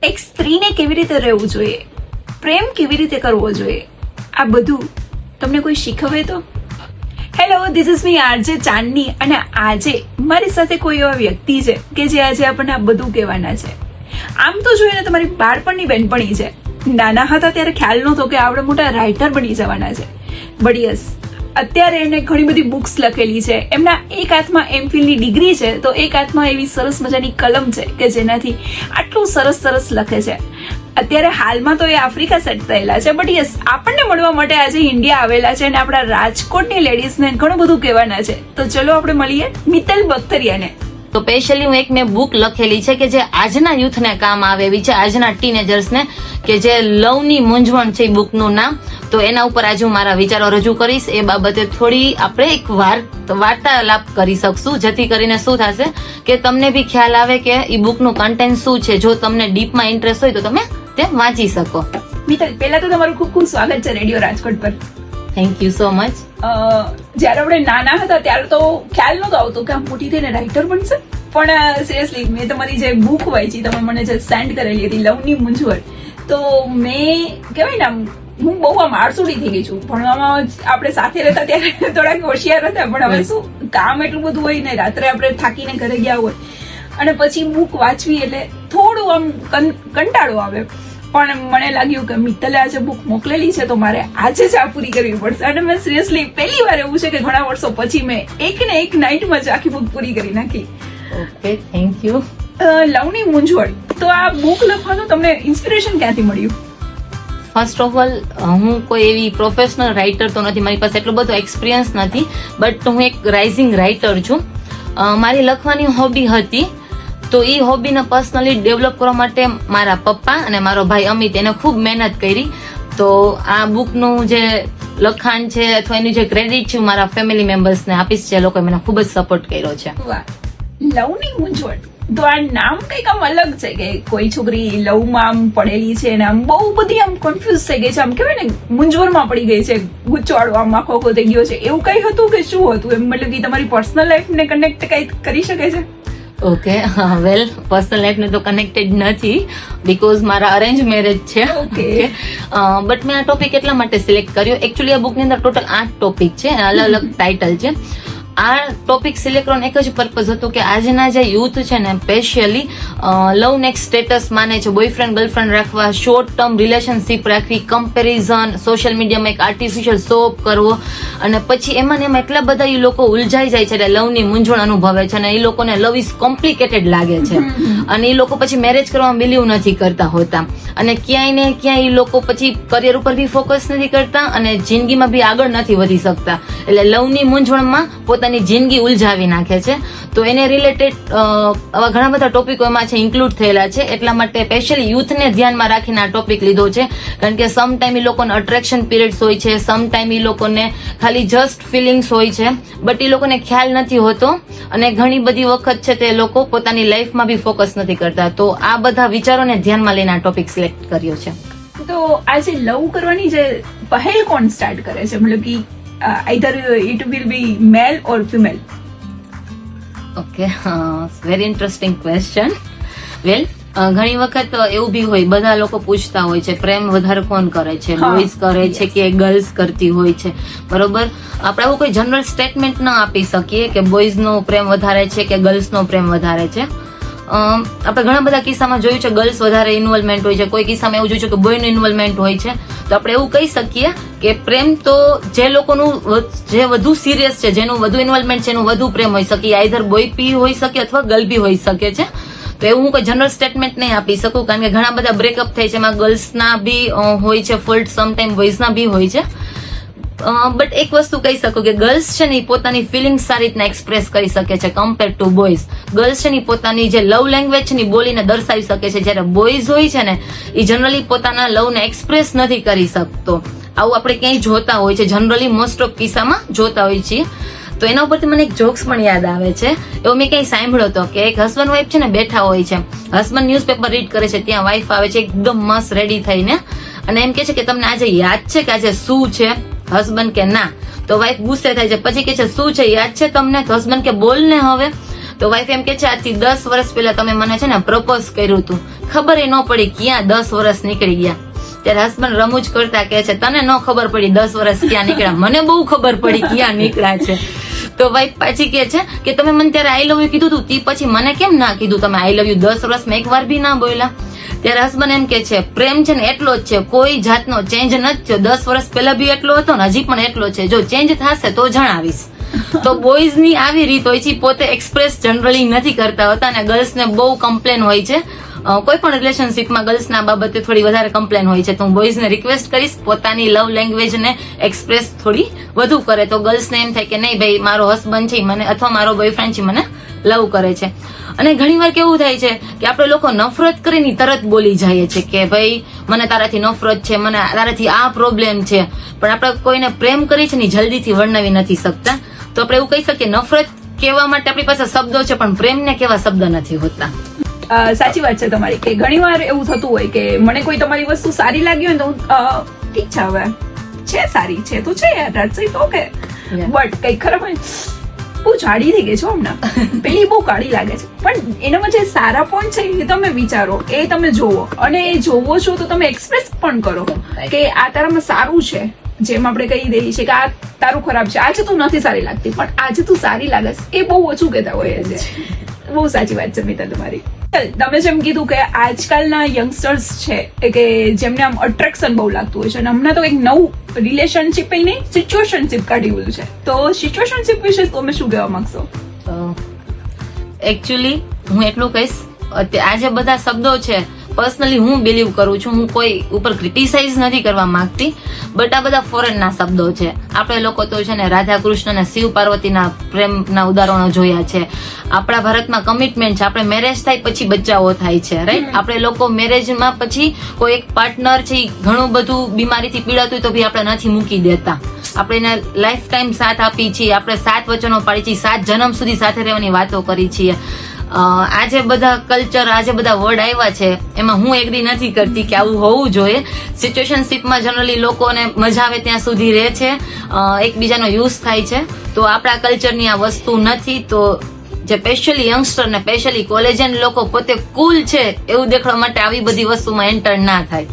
એક સ્ત્રીને કેવી રીતે રહેવું જોઈએ, પ્રેમ કેવી રીતે કરવો જોઈએ, આ બધું તમને કોઈ શીખવે તો? Hello, this is me RJ Chandni, અને આજે મારી સાથે કોઈ એવા વ્યક્તિ છે કે જે આજે આપણને આ બધું કહેવાના છે. આમ તો જોઈને તમારી બાળપણની બેનપણી છે. નાના હતા ત્યારે ખ્યાલ નહોતો કે આપણે મોટા રાઇટર બની જવાના છે. બટ યસ, અત્યારે એમણે ઘણી બધી બુક્સ લખેલી છે. એમના એક હાથમાં એમફિલની ડિગ્રી છે તો એક હાથમાં એવી સરસ મજાની કલમ છે કે જેનાથી આટલું સરસ લખે છે. અત્યારે હાલમાં તો એ આફ્રિકા સેટ થયેલા છે. બટ યસ, આપણને મળવા માટે આજે ઇન્ડિયા આવેલા છે અને આપણા રાજકોટની લેડીઝને ઘણું બધું કહેવાના છે. તો ચલો આપણે મળીએ મિત્તલ બખ્તરિયાને. તો સ્પેશિયલી હું એક મેં બુક લખેલી છે કે જે આજના યુથને કામ આવે એવી છે, આજના ટીનેજર્સને, કે જે લવની મૂંઝવણ છે બુકનું નામ. તો એના ઉપર આજે હું મારા વિચારો રજૂ કરીશ. એ બાબતે થોડી આપણે એક વાર્તાલાપ કરી શકશું, જેથી કરીને શું થશે કે તમને બી ખ્યાલ આવે કે એ બુકનું કન્ટેન્ટ શું છે. જો તમને ડીપમાં ઇન્ટરેસ્ટ હોય તો તમે તે વાંચી શકો. મિત્તલ, પહેલા તો તમારું ખૂબ ખૂબ સ્વાગત છે રેડિયો રાજકોટ પર. Thank you so much. જયારે આપણે નાના હતા ત્યારે તો ખ્યાલ નતો આવતો કે આમ મોટી થઈને રાઇટર બનશે. પણ સિરિયસલી મેં તમારી જે બુક વાંચી, તમે મને જે સેન્ડ કરેલી હતી લવની મૂંઝવણ, તો મેં કહેવાય ને આમ હું બહુ આમ આળસુડી થઈ ગઈ છું. ભણવામાં આપણે સાથે રહેતા ત્યારે થોડાક હોશિયાર હતા, પણ હવે શું કામ એટલું બધું હોય ને, રાત્રે આપણે થાકીને ઘરે ગયા હોય અને પછી બુક વાંચવી એટલે થોડું આમ કંટાળો આવે. પણ મને લાગ્યું કે મિત્તલે આજે બુક મોકલેલી છે તો મારે આજે જ આ પૂરી કરવી પડશે. અને મેં સિરિયસલી પહેલી વાર એવું છે કે ઘણા વર્ષો પછી મેં એક નાઇટમાં જ આખી બુક પૂરી કરી નાખી. Okay, thank you. લવની મૂંઝવણ, તો આ બુક લખવાનું તમને ઇન્સ્પિરેશન ક્યાંથી મળ્યું? ફર્સ્ટ ઓફ ઓલ, હું કોઈ એવી પ્રોફેશનલ રાઇટર તો નથી, મારી પાસે એટલો બધો એક્સપિરિયન્સ નથી, બટ હું એક રાઇઝિંગ રાઇટર છું. મારી લખવાની હોબી હતી, તો એ હોબીને પર્સનલી ડેવલપ કરવા માટે મારા પપ્પા અને મારો ભાઈ અમિત એને ખૂબ મહેનત કરી. તો આ બુકનું જે લખાણ છે અથવા એનું જે ક્રેડિટ છે હું મારા ફેમિલી મેમ્બર્સને આપીશ, જે લોકોએ મને ખૂબ જ સપોર્ટ કર્યો છે. વાહ, લવની મૂંઝવણ, તો આ નામ કંઈક આમ અલગ છે કે કોઈ છોકરી લવમાં આમ પડેલી છે અને આમ બહુ બધી આમ કન્ફ્યુઝ થઈ ગઈ છે, આમ કહેવાય ને મૂંઝવણમાં પડી ગઈ છે, ગુચ્ચવાળો આમ આખો થઈ ગયો છે, એવું કઈ હતું કે શું હતું? એમ મતલબ કે તમારી પર્સનલ લાઈફને કનેક્ટ કઈ કરી શકે છે? ઓકે, વેલ, પર્સનલ લાઈફને તો કનેક્ટેડ નથી, બીકોઝ મારા અરેન્જ મેરેજ છે. ઓકે, બટ મેં આ ટોપિક એટલા માટે સિલેક્ટ કર્યો. એકચ્યુઅલી આ બુકની અંદર ટોટલ 8 ટોપિક છે, અલગ અલગ ટાઇટલ છે. આ ટોપિક સિલેક્ટ કરવાનો એક જ પર્પઝ હતો કે આજના જે યુથ છે ને, સ્પેશિયલી લવ નેક્સ્ટ સ્ટેટસ માને છે, બોયફ્રેન્ડ ગર્લફ્રેન્ડ રાખવા, શોર્ટ ટર્મ રિલેશનશીપ રાખવી, કમ્પેરિઝન, સોશિયલ મીડિયામાં એક આર્ટિફિશિયલ શો અપ કરવો, અને પછી એમાં ને એમાં એટલા બધા એ લોકો ઉલઝાઈ જાય છે, એટલે લવની મૂંઝવણ અનુભવે છે, અને એ લોકોને લવ ઇઝ કોમ્પ્લિકેટેડ લાગે છે, અને એ લોકો પછી મેરેજ કરવામાં બિલીવ નથી કરતા હોતા, અને ક્યાંય ને ક્યાંય એ લોકો પછી કરિયર ઉપર બી ફોકસ નથી કરતા અને જિંદગીમાં બી આગળ નથી વધી શકતા. એટલે લવની મૂંઝવણમાં પોતાની જિંદગી ઉલઝાવી નાખે છે. તો એને રિલેટેડ આવા ઘણા બધા ટોપિકો એમાં છે, ઇન્ક્લુડ થયેલા છે. એટલા માટે સ્પેશિયલી યુથને ધ્યાનમાં રાખીને આ ટોપિક લીધો છે, કારણ કે સમ ટાઈમ એ લોકોને અટ્રેક્શન પીરિયડ્સ હોય છે, સમ ટાઈમ એ લોકોને ખાલી જસ્ટ ફિલિંગ્સ હોય છે, બટ એ લોકોને ખ્યાલ નથી હોતો, અને ઘણી બધી વખત છે તે લોકો પોતાની લાઈફમાં બી ફોકસ નથી કરતા. તો આ બધા વિચારોને ધ્યાનમાં લઈને આ ટોપિક સિલેક્ટ કર્યો છે. તો આજે લવ કરવાની જે પહેલ કોણ સ્ટાર્ટ કરે છે? મતલબ કે either it will be male or female? Okay, very interesting question. Well, ઘણી વખત એવું બી હોય, બધા લોકો પૂછતા હોય છે પ્રેમ વધારે કોણ કરે છે, બોયઝ કરે છે કે ગર્લ્સ કરતી હોય છે, બરોબર? આપણે એવું કોઈ જનરલ સ્ટેટમેન્ટ ના આપી શકીએ કે બોયઝ નો પ્રેમ વધારે છે કે ગર્લ્સ નો પ્રેમ વધારે છે. આપણે ઘણા બધા કિસ્સામાં જોયું છે ગર્લ્સ વધારે ઇન્વોલ્વમેન્ટ હોય છે, કોઈ કિસ્સામાં એવું જોયું છે કે બોયનું ઇન્વોલ્વમેન્ટ હોય છે. તો આપણે એવું કહી શકીએ કે પ્રેમ તો જે લોકોનું જે વધુ સિરિયસ છે, જેનું વધુ ઇન્વોલ્વમેન્ટ છે, એનું વધુ પ્રેમ હોઈ શકે. આઈધર બોય બી હોઈ શકે અથવા ગર્લ બી હોઈ શકે છે. તો એવું હું કોઈ જનરલ સ્ટેટમેન્ટ નહીં આપી શકું, કારણ કે ઘણા બધા બ્રેકઅપ થાય છે, એમાં ગર્લ્સના બી હોય છે ફોલ્ટ, સમટાઈમ બોયઝના બી હોય છે. બટ એક વસ્તુ કહી શકું કે ગર્લ્સ છે ને એ પોતાની ફિલિંગ્સ સારી રીતના એક્સપ્રેસ કરી શકે છે કમ્પેર ટુ બોયઝ. ગર્લ્સ છે ને પોતાની જે લવ લેંગ્વેજ છે ને બોલીને દર્શાવી શકે છે, જ્યારે બોયઝ હોય છે ને એ જનરલી પોતાના લવને એક્સપ્રેસ નથી કરી શકતો. આવું આપણે ક્યાંય જોતા હોય છે, જનરલી મોસ્ટ ઓફ કિસ્સામાં જોતા હોય છીએ. તો એના ઉપરથી મને એક જોક્સ પણ યાદ આવે છે. એવું મેં ક્યાંય સાંભળ્યો હતો કે એક હસબન્ડ વાઈફ છે ને બેઠા હોય છે, હસબન્ડ ન્યૂઝપેપર રીડ કરે છે, ત્યાં વાઈફ આવે છે એકદમ મસ્ત રેડી થઈને, અને એમ કે છે કે તમને આજે યાદ છે કે આજે શું છે? હસબન્ડ કે ના. તો વાઈફ ગુસ્સે થાય છે, પછી કે છે શું છે, યાદ છે તમને? તો હસબન્ડ કે બોલ ને હવે. તો વાઈફ એમ કે છે આજથી 10 વર્ષ પહેલા તમે મને છે ને પ્રપોઝ કર્યું હતું, ખબર ન પડી ક્યાં 10 વર્ષ નીકળી ગયા. ત્યારે હસબન્ડ રમૂજ કરતા કહે છે, તને ન ખબર પડી 10 વર્ષ ક્યાં નીકળ્યા, મને બહુ ખબર પડી ક્યાં નીકળ્યા છે. તો વાઈફ પાછી કહે છે કે તમે મને ત્યારે આઈ લવ યુ કીધું તું, તે પછી મને કેમ ના કીધું? તમે આઈ લવ યુ 10 વર્ષમાં એક વાર બી ના બોલ્યા. ત્યારે હસબન્ડ એમ કે છે, પ્રેમ છે ને એટલો જ છે, કોઈ જાતનો ચેન્જ નથી થયો. 10 વર્ષ પહેલા બી એટલો હતો ને હજી પણ એટલો છે, જો ચેન્જ થશે તો જણાવીશ. તો બોયઝ ની આવી રીત હોય છે, પોતે એક્સપ્રેસ જનરલી નથી કરતા હોતા અને ગર્લ્સ ને બહુ કમ્પ્લેન હોય છે. કોઈ પણ રિલેશનશીપમાં ગર્લ્સ ના બાબતે થોડી વધારે કમ્પ્લેન હોય છે. તો હું બોયઝ ને રિક્વેસ્ટ કરીશ પોતાની લવ લેંગ્વેજ ને એક્સપ્રેસ થોડી વધુ કરે, તો ગર્લ્સ ને એમ થાય કે નહીં ભાઈ મારો હસબન્ડ છે મને અથવા મારો બોયફ્રેન્ડ છે મને લવ કરે છે. અને ઘણી વાર કેવું થાય છે કે આપણે લોકો નફરત કરીને તરત બોલી જઈએ છે કે ભાઈ મને તારાથી નફરત છે, મને તારાથી આ પ્રોબ્લેમ છે, પણ આપણે કોઈને પ્રેમ કરી છે ને જલ્દીથી વર્ણવી નથી શકતા. તો આપણે એવું કહી શકીએ નફરત કહેવા માટે આપણી પાસે શબ્દો છે પણ પ્રેમને કેવા શબ્દ નથી હોતા. સાચી વાત છે તમારી કે ઘણી વાર એવું થતું હોય કે મને કોઈ તમારી વસ્તુ સારી લાગી હોય તો ઠીક છે, હવે છે સારી છે તો છે યાર, ધેટ્સ ઇટ, ઓકે. બટ કઈ ખરાબ હોય, બહુ જાડી થઈ ગઈ છો હમણાં, પેલી બહુ કાળી લાગે છે, પણ એનામાં જે સારા પોઈન્ટ છે એ તમે વિચારો, એ તમે જોવો, અને એ જોવો છો તો તમે એક્સપ્રેસ પણ કરો કે આ તારામાં સારું છે. જેમ આપણે કહી દઈએ છીએ કે આ તારું ખરાબ છે, આજે તું નથી સારી લાગતી પણ આજે તું સારી લાગે, એ બહુ ઓછું કહેતા હોય છે. બહુ સાચી વાત છે મિત્તલ તમારી. તમે જેમ કીધું કે આજકાલના યંગસ્ટર્સ છે કે જેમને આમ અટ્રેક્શન બહુ લાગતું હોય છે, અને હમણાં તો એક નવું રિલેશનશીપ નહીં સિચ્યુએશનશીપ કાઢ્યું છે, તો સિચ્યુએશનશીપ વિશે તમે શું કહેવા માંગશો? એકચ્યુઅલી હું એટલું કહીશ, આ જે બધા શબ્દો છે પર્સનલી હું બિલીવ કરું છું, હું કોઈ ઉપર ક્રિટિસાઇઝ નથી કરવા માંગતી, બટ આ બધા ફોરેન ના શબ્દો છે. આપણે લોકો તો છે ને રાધા કૃષ્ણ અને શિવ પાર્વતીના પ્રેમના ઉદાહરણો જોયા છે. આપણા ભારતમાં કમિટમેન્ટ છે, આપણે મેરેજ થાય પછી બચ્ચાઓ થાય છે, રાઈટ? આપણે લોકો મેરેજમાં પછી કોઈ એક પાર્ટનર છે ઘણું બધું બીમારીથી પીડાતું હોય તો બી આપણે નથી મૂકી દેતા, આપણે એને લાઈફ ટાઈમ સાથ આપી છીએ, આપણે 7 વચનો પાડી છીએ, 7 જન્મ સુધી સાથે રહેવાની વાતો કરી છીએ. આજે બધા કલ્ચર, આજે બધા વર્ડ આવ્યા છે એમાં હું એગ્રી નથી કરતી કે આવું હોવું જોઈએ. સિચ્યુએશનશીપમાં જનરલી લોકોને મજા આવે ત્યાં સુધી રહે છે, એકબીજાનો યુઝ થાય છે, તો આપણા કલ્ચરની આ વસ્તુ નથી. તો જે સ્પેશિયલી યંગસ્ટર ને સ્પેશિયલી કોલેજિયન લોકો પોતે કુલ છે એવું દેખાડવા માટે આવી બધી વસ્તુમાં એન્ટર ના થાય.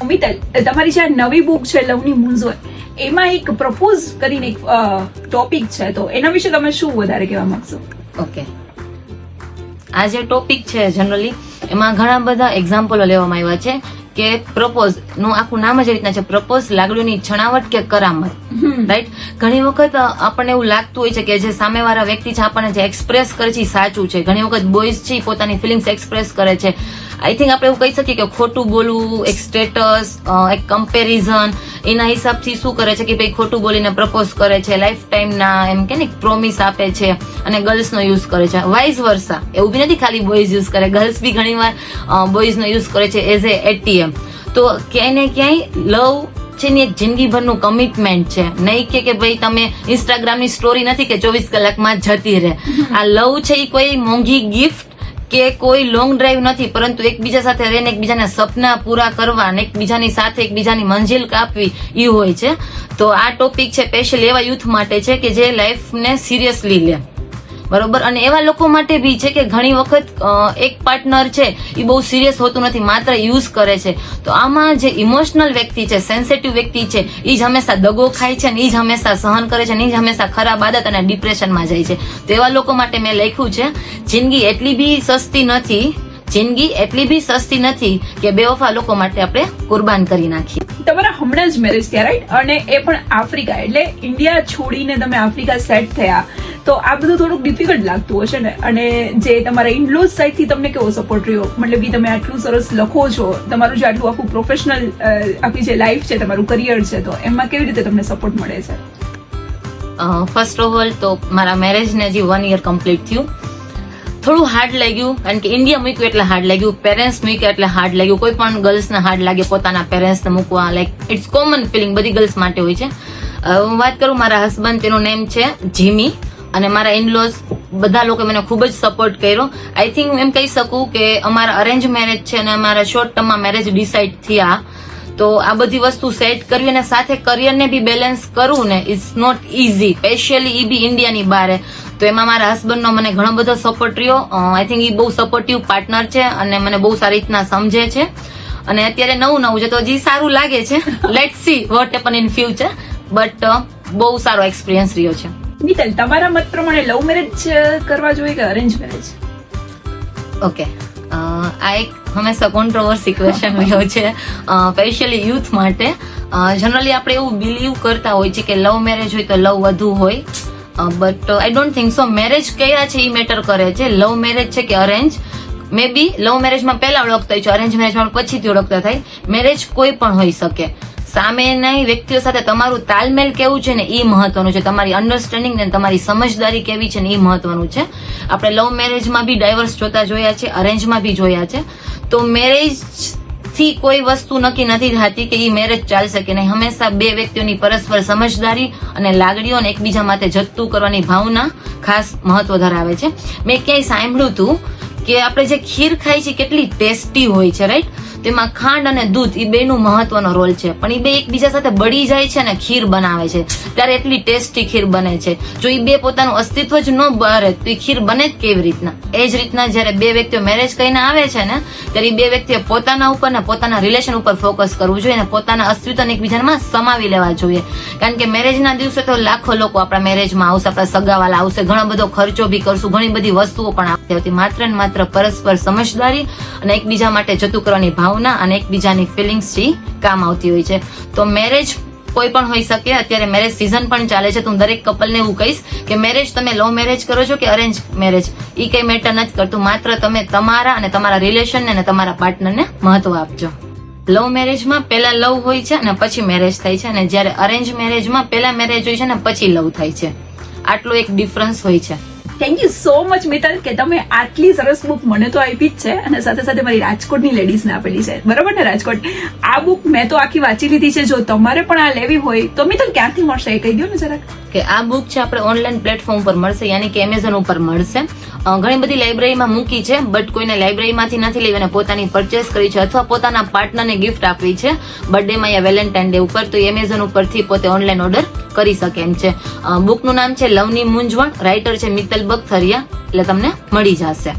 મિત્તલ, તમારી જે નવી બુક છે લવની મૂંઝવણ, એમાં એક પ્રપોઝ કરીને એક ટોપિક છે, તો એના વિશે તમે શું વધારે કહેવા માંગશો? ઓકે, આ જે ટોપિક છે જનરલી એમાં ઘણા બધા એક્ઝામ્પલો લેવામાં આવ્યા છે કે પ્રપોઝ નું આખું નામ જ રીતના છે, પ્રપોઝ લાગણીઓની છણાવટ કે કરામત, રાઈટ? ઘણી વખત આપણને એવું લાગતું હોય છે કે જે સામેવાળા વ્યક્તિ છે આપણને જે એક્સપ્રેસ કરે છે સાચું છે. ઘણી વખત બોયઝ છે પોતાની ફિલિંગ્સ એક્સપ્રેસ કરે છે. આઈ થિંક આપણે એવું કહી શકીએ કે ખોટું બોલવું, એક સ્ટેટસ, એક કમ્પેરિઝન, એના હિસાબથી શું કરે છે કે ભાઈ ખોટું બોલીને પ્રપોઝ કરે છે, લાઈફ ટાઈમના એમ કે ને પ્રોમિસ આપે છે અને ગર્લ્સનો યુઝ કરે છે. વાઇસ વર્સા, એવું બી નથી ખાલી બોયઝ યુઝ કરે, ગર્લ્સ બી ઘણી વાર બોયઝનો યુઝ કરે છે એઝ એ ATM. તો ક્યાંય ને ક્યાંય લવ છે ને એક જિંદગીભરનું કમિટમેન્ટ છે, નહીં કે ભાઈ તમે ઇન્સ્ટાગ્રામની સ્ટોરી નથી કે 24 કલાકમાં જતી રહે. આ લવ છે એ કોઈ મોંઘી ગિફ્ટ કે કોઈ લોંગ ડ્રાઈવ નથી, પરંતુ એકબીજા સાથે રહીને એકબીજાના સપના પૂરા કરવા અને એકબીજાની સાથે એકબીજાની મંજિલ કાપવી એ હોય છે. તો આ ટોપિક છે સ્પેશિયલ એવા યુથ માટે છે કે જે લાઈફને સિરિયસલી લે, બરોબર? અને એવા લોકો માટે બી છે કે ઘણી વખત એક પાર્ટનર છે એ બહુ સિરિયસ હોતું નથી, માત્ર યુઝ કરે છે. તો આમાં જે ઇમોશનલ વ્યક્તિ છે, સેન્સિટિવ વ્યક્તિ છે, એ જ હંમેશા દગો ખાય છે ને એ જ હંમેશા સહન કરે છે ને એ જ હંમેશા ખરાબ આદત અને ડિપ્રેશનમાં જાય છે. તો એવા લોકો માટે મેં લખ્યું છે, જિંદગી એટલી બી સસ્તી નથી, જિંદગી એટલી બી સસ્તી નથી કે બેવફા લોકો માટે આપણે કુરબાન કરી નાખીએ. તમારા હમણાં જ મેરેજ થયા, રાઈટ? અને એ પણ આફ્રિકા, એટલે ઇન્ડિયા છોડીને તમે આફ્રિકા સેટ થયા, તો આ બધું થોડુંક ડિફિકલ્ટ લાગતું હશે ને? અને જે તમારા ઇનલોઝ સાઈડથી તમને કેવો સપોર્ટ રહ્યો? મતલબ કે તમે આટલું સરસ લખો છો, તમારું જે આટલું આખું પ્રોફેશનલ આખી જે લાઈફ છે, તમારું કરિયર છે, તો એમાં કેવી રીતે તમને સપોર્ટ મળે છે? ફર્સ્ટ ઓફ ઓલ તો મારા મેરેજને હજી 1 year કમ્પ્લીટ થયું. થોડું હાર્ડ લાગ્યું, કારણ કે ઇન્ડિયા મૂક્યું એટલે હાર્ડ લાગ્યું, પેરેન્ટ્સ મૂક્યા એટલે હાર્ડ લાગ્યું. કોઈ પણ ગર્લ્સને હાર્ડ લાગે પોતાના પેરેન્ટ્સને મૂકવા, લાઈક ઇટ્સ કોમન ફિલિંગ, બધી ગર્લ્સ માટે હોય છે. હું વાત કરું મારા હસબન્ડ, તેનું નેમ છે જીમી, અને મારા ઇનલોઝ બધા લોકો મને ખૂબ જ સપોર્ટ કર્યો. આઈ થિંક હું એમ કહી શકું કે અમારા અરેન્જ મેરેજ છે અને અમારા શોર્ટ ટર્મમાં મેરેજ ડિસાઇડ થયા. તો આ બધી વસ્તુ સેટ કરવી અને સાથે કરિયરને બી બેલેન્સ કરવું ને ઇટ્સ નોટ ઇઝી, સ્પેશિયલી એ બી ઇન્ડિયાની બહાર. તો એમાં મારા હસબન્ડનો મને ઘણો બધો સપોર્ટ રહ્યો. આઈ થિંક એ બહુ સપોર્ટિવ પાર્ટનર છે અને મને બહુ સારી રીતના સમજે છે. અને અત્યારે નવું છે તો હજી સારું લાગે છે. Let see what happen in future, but બહુ સારો એક્સપિરિયન્સ રહ્યો છે. મિત્તલ, તમારા મત પ્રમાણે લવ મેરેજ કરવા જોઈએ કે અરેન્જ મેરેજ? ઓકે, આ એક હંમેશા કોન્ટ્રોવર્સી ક્વેશ્ચન રહ્યો છે, સ્પેશિયલી યુથ માટે. જનરલી આપણે એવું બિલીવ કરતા હોય છે કે લવ મેરેજ હોય તો લવ વધુ હોય, but I don't think so. Marriage કયા છે એ મેટર કરે છે. લવ મેરેજ છે કે અરેન્જ, મે બી લવ મેરેજમાં પહેલા ઓળખતા હોય છે, અરેન્જ મેરેજમાં પછીથી ઓળખતા થાય. મેરેજ કોઈ પણ હોઈ શકે. સામેના વ્યક્તિઓ સાથે તમારું તાલમેલ કેવું છે ને એ મહત્વનું છે. તમારી અન્ડરસ્ટેન્ડિંગ ને તમારી સમજદારી કેવી છે ને એ મહત્વનું છે. આપણે લવ મેરેજમાં બી ડાયવર્સ જોતા જોયા છે, અરેન્જમાં બી જોયા છે. તો મેરેજ થી કોઈ વસ્તુ નક્કી નથી થતી કે એ મેરેજ ચાલશે કે નહીં. હંમેશા બે વ્યક્તિઓની પરસ્પર સમજદારી અને લાગણીઓ અને એકબીજા માટે જતું કરવાની ભાવના ખાસ મહત્વ ધરાવે છે. મેં ક્યાંય સાંભળ્યું હતું કે આપણે જે ખીર ખાઈ છીએ કેટલી ટેસ્ટી હોય છે, રાઈટ? તેમાં ખાંડ અને દૂધ એ બેનું મહત્વનો રોલ છે, પણ એ બે એકબીજા સાથે બળી જાય છે અને ખીર બનાવે છે ત્યારે એટલી ટેસ્ટી ખીર બને છે. જો એ બે પોતાનું અસ્તિત્વ જ ન બહારે તો એ ખીર બને જ કેવી રીતના? એ જ રીતના જયારે બે વ્યક્તિઓ મેરેજ કરીને આવે છે ને ત્યારે એ બે વ્યક્તિએ પોતાના ઉપર ને પોતાના રિલેશન ઉપર ફોકસ કરવું જોઈએ અને પોતાના અસ્તિત્વને એકબીજામાં સમાવી લેવા જોઈએ. કારણ કે મેરેજના દિવસે તો લાખો લોકો આપણા મેરેજમાં આવશે, આપણા સગાવાલા આવશે, ઘણો બધો ખર્ચો બી કરશું, ઘણી બધી વસ્તુઓ પણ આવતી હતી. માત્ર ને માત્ર પરસ્પર સમજદારી અને એકબીજા માટે જતું કરવાની ભાવના અને એકબીજાની ફિલિંગ્સ થી કામ આવતી હોય છે. તો મેરેજ કોઈ પણ હોઈ શકે. અત્યારે મેરેજ સિઝન પણ ચાલે છે, તો હું દરેક કપલને એવું કહીશ કે મેરેજ તમે લવ મેરેજ કરો છો કે અરેન્જ મેરેજ એ કઈ મેટર નથી કરતું. માત્ર તમે તમારા અને તમારા રિલેશનને અને તમારા પાર્ટનરને મહત્વ આપજો. લવ મેરેજમાં પહેલા લવ હોય છે અને પછી મેરેજ થાય છે, અને જ્યારે અરેન્જ મેરેજમાં પહેલા મેરેજ હોય છે અને પછી લવ થાય છે. આટલો એક ડિફરન્સ હોય છે. Thank you so much Mittal કે તમે આટલી સરસ બુક મને તો આપી જ છે અને સાથે સાથે મારી રાજકોટની લેડીઝને આપેલી છે, બરાબર ને? રાજકોટ આ બુક મેં તો આખી વાંચી લીધી છે. જો તમારે પણ આ લેવી હોય તો મિત્તલ ક્યાંથી મળશે એ કહી દો ને જરાક. કે આ બુક છે આપણે ઓનલાઈન પ્લેટફોર્મ પર મળશે, યાની કે એમેઝોન ઉપર મળશે. ઘણી બધી લાઇબ્રેરીમાં મૂકી છે, બટ કોઈને લાઇબ્રેરીમાંથી નથી લેવી અને પોતાની પરચેસ કરી છે અથવા પોતાના પાર્ટનરને ગિફ્ટ આપવી છે બર્થડેમાં યા વેલેન્ટાઇન ડે ઉપર, તો એમેઝોન ઉપરથી પોતે ઓનલાઈન ઓર્ડર કરી શકે એમ છે. બુકનું નામ છે લવની મૂંઝવણ, રાઇટર છે મિત્તલ બખતરિયા, એટલે તમને મળી જશે.